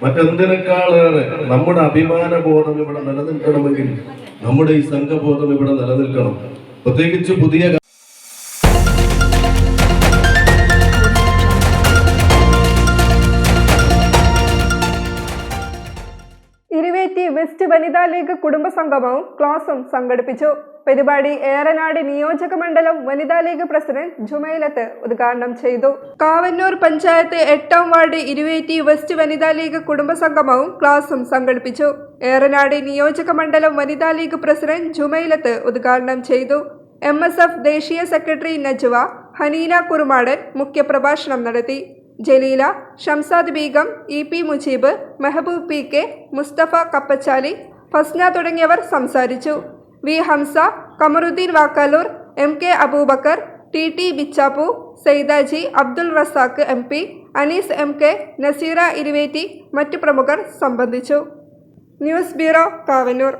മറ്റെന്തിനേക്കാളേറെ നമ്മുടെ അഭിമാനബോധം ഇവിടെ നിലനിൽക്കണമെങ്കിൽ നമ്മുടെ ഈ സംഘബോധം ഇവിടെ നിലനിൽക്കണം. പ്രത്യേകിച്ച് പുതിയ ഇരുവേറ്റി വെസ്റ്റ് വനിതാ ലീഗ് കുടുംബസംഗമവും ക്ലാസും സംഘടിപ്പിച്ചു. പരിപാടി ഏറനാട് നിയോജക മണ്ഡലം വനിതാ ലീഗ് പ്രസിഡന്റ് ജുമൈലത്ത് ഉദ്ഘാടനം ചെയ്തു. കാവന്നൂർ പഞ്ചായത്ത് 8ാം വാർഡ് ഇരുവേറ്റി വെസ്റ്റ് വനിതാ ലീഗ് കുടുംബസംഗമവും ക്ലാസും സംഘടിപ്പിച്ചു. ഏറനാട് നിയോജക മണ്ഡലം വനിതാ ലീഗ് പ്രസിഡന്റ് ജുമൈലത്ത് ഉദ്ഘാടനം ചെയ്തു. MSF ദേശീയ സെക്രട്ടറി നജ്വ, ഹനീന കുറുമാടൻ മുഖ്യപ്രഭാഷണം നടത്തി. ജലീല, ഷംസാദ് ബീഗം, EP മുജീബ്, മെഹബൂബ് PK, മുസ്തഫ കപ്പച്ചാലി, ഫസ്ന തുടങ്ങിയവർ സംസാരിച്ചു. V Hamza, Kamaruddin Vakkalur, MK Abubakar, TT Bichappu, സൈദാജി, Abdul Razak MP, Anees MK, Naseera Iruvetti മറ്റു പ്രമുഖർ സംബന്ധിച്ചു. News bureau, Kavannur.